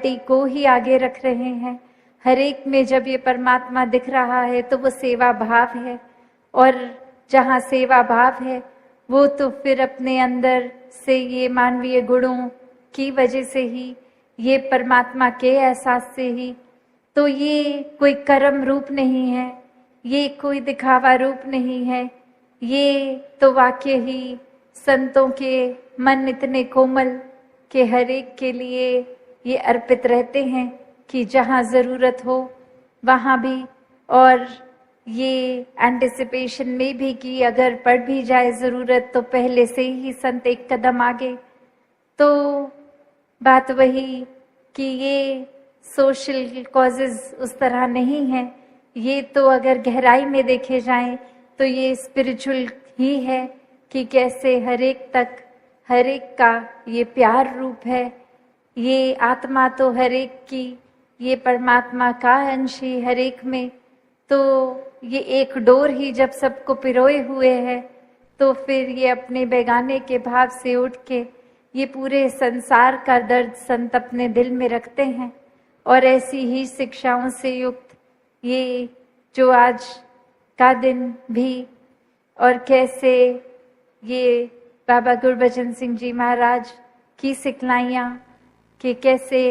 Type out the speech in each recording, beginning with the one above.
Quality को ही आगे रख रहे हैं। हर एक में जब ये परमात्मा दिख रहा है तो वो सेवा भाव है, और जहाँ सेवा भाव है वो तो फिर अपने अंदर से ये मानवीय गुणों की वजह से ही, ये परमात्मा के एहसास से ही, तो ये कोई कर्म रूप नहीं है, ये कोई दिखावा रूप नहीं है, ये तो वाकई ही संतों के मन इतने कोमल कि हर एक के लिए ये अर्पित रहते हैं कि जहाँ जरूरत हो वहाँ भी, और ये एंटिसिपेशन में भी कि अगर पड़ भी जाए जरूरत तो पहले से ही संत एक कदम आगे। तो बात वही कि ये सोशल कॉजेज उस तरह नहीं है, ये तो अगर गहराई में देखे जाएं तो ये स्पिरिचुअल ही है कि कैसे हर एक तक हर एक का ये प्यार रूप है। ये आत्मा तो हर एक की, ये परमात्मा का अंश ही हर एक में, तो ये एक डोर ही जब सबको पिरोए हुए है तो फिर ये अपने बेगाने के भाव से उठ के ये पूरे संसार का दर्द संत अपने दिल में रखते हैं। और ऐसी ही शिक्षाओं से युक्त ये जो आज का दिन भी, और कैसे ये बाबा गुरबचन सिंह जी महाराज की सिखलाइयाँ कि कैसे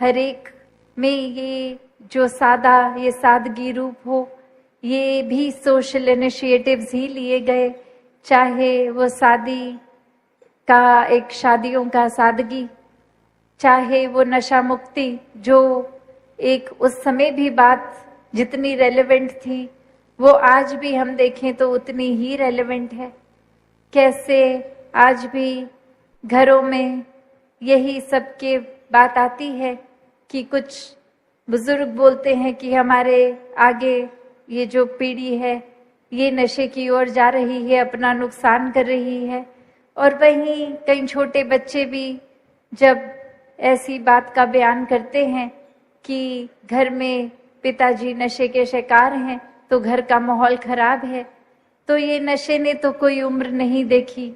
हर एक में ये जो सादा, ये सादगी रूप हो, ये भी सोशल इनिशिएटिव्स ही लिए गए, चाहे वो शादी का एक शादियों का सादगी, चाहे वो नशा मुक्ति जो एक उस समय भी बात जितनी रेलेवेंट थी वो आज भी हम देखें तो उतनी ही रेलेवेंट है। कैसे आज भी घरों में यही सबके बात आती है कि कुछ बुजुर्ग बोलते हैं कि हमारे आगे ये जो पीढ़ी है ये नशे की ओर जा रही है, अपना नुकसान कर रही है। और वहीं कई छोटे बच्चे भी जब ऐसी बात का बयान करते हैं कि घर में पिताजी नशे के शिकार हैं तो घर का माहौल खराब है, तो ये नशे ने तो कोई उम्र नहीं देखी,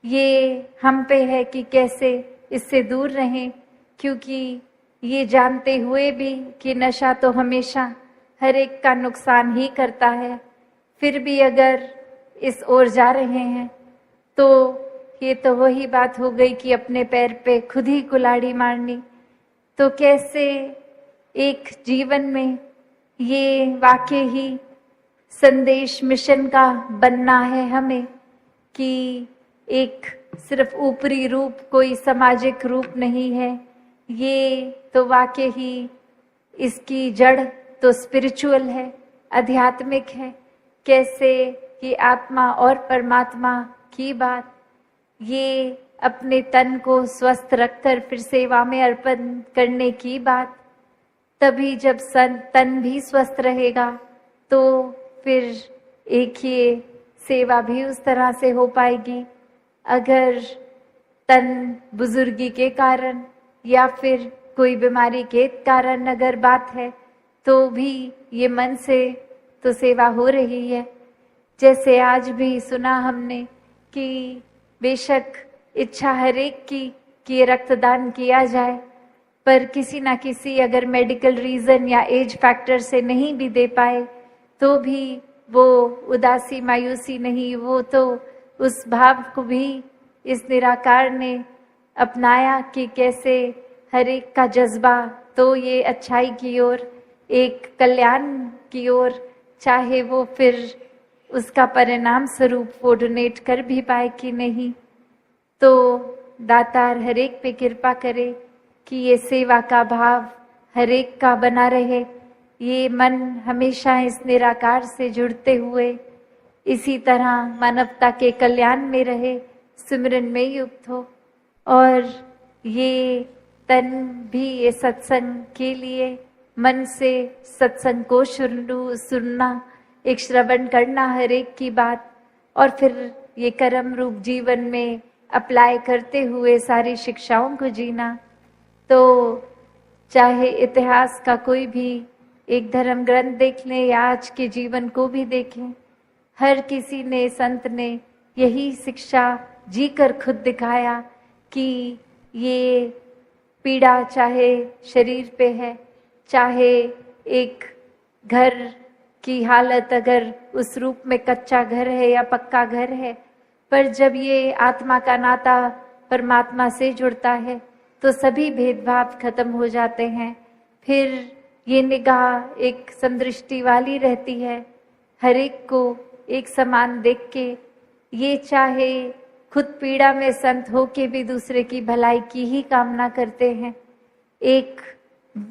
ये हम पे है कि कैसे इससे दूर रहें, क्योंकि ये जानते हुए भी कि नशा तो हमेशा हर एक का नुकसान ही करता है, फिर भी अगर इस ओर जा रहे हैं तो ये तो वही बात हो गई कि अपने पैर पे खुद ही कुल्हाड़ी मारनी। तो कैसे एक जीवन में ये वाकई ही संदेश मिशन का बनना है हमें कि एक सिर्फ ऊपरी रूप कोई सामाजिक रूप नहीं है, ये तो वाकई ही इसकी जड़ तो स्पिरिचुअल है, आध्यात्मिक है। कैसे कि आत्मा और परमात्मा की बात, ये अपने तन को स्वस्थ रखकर फिर सेवा में अर्पण करने की बात, तभी जब तन भी स्वस्थ रहेगा तो फिर एक ये सेवा भी उस तरह से हो पाएगी। अगर तन बुजुर्गी के कारण या फिर कोई बीमारी के कारण अगर बात है तो भी ये मन से तो सेवा हो रही है। जैसे आज भी सुना हमने कि बेशक इच्छा हर एक की कि ये रक्तदान किया जाए, पर किसी ना किसी अगर मेडिकल रीजन या एज फैक्टर से नहीं भी दे पाए तो भी वो उदासी मायूसी नहीं, वो तो उस भाव को भी इस निराकार ने अपनाया कि कैसे हर एक का जज्बा तो ये अच्छाई की ओर, एक कल्याण की ओर, चाहे वो फिर उसका परिणाम स्वरूप वो डोनेट कर भी पाए कि नहीं। तो दातार हर एक पे कृपा करे कि ये सेवा का भाव हर एक का बना रहे, ये मन हमेशा इस निराकार से जुड़ते हुए इसी तरह मानवता के कल्याण में रहे, सिमरन में युक्त हो। और ये तन भी ये सत्संग के लिए मन से सत्संग को सुनना, एक श्रवण करना हर एक की बात, और फिर ये कर्म रूप जीवन में अप्लाई करते हुए सारी शिक्षाओं को जीना। तो चाहे इतिहास का कोई भी एक धर्म ग्रंथ देख लें या आज के जीवन को भी देखें, हर किसी ने, संत ने यही शिक्षा जी कर खुद दिखाया कि ये पीड़ा चाहे शरीर पे है, चाहे एक घर की हालत अगर उस रूप में कच्चा घर है या पक्का घर है, पर जब ये आत्मा का नाता परमात्मा से जुड़ता है तो सभी भेदभाव खत्म हो जाते हैं। फिर ये निगाह एक समदृष्टि वाली रहती है, हर एक को एक समान देख के, ये चाहे खुद पीड़ा में संत हो के भी दूसरे की भलाई की ही कामना करते हैं। एक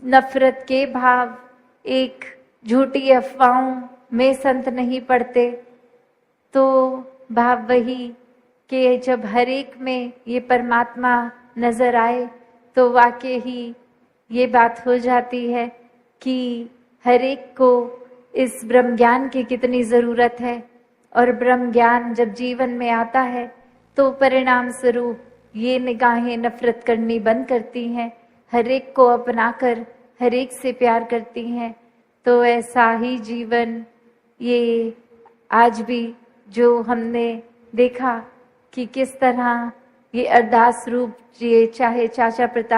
नफरत के भाव, एक झूठी अफवाहों में संत नहीं पड़ते। तो भाव वही कि जब हर एक में ये परमात्मा नजर आए तो वाकई ही ये बात हो जाती है कि हर एक को इस ब्रह्म ज्ञान की कितनी जरूरत है। और ब्रह्म ज्ञान जब जीवन में आता है तो परिणाम स्वरूप ये निगाहें नफरत करनी बंद करती हैं, हर एक को अपनाकर हर एक से प्यार करती हैं। तो ऐसा ही जीवन ये आज भी जो हमने देखा कि किस तरह ये अरदास रूप ये चाहे चाचा प्रताप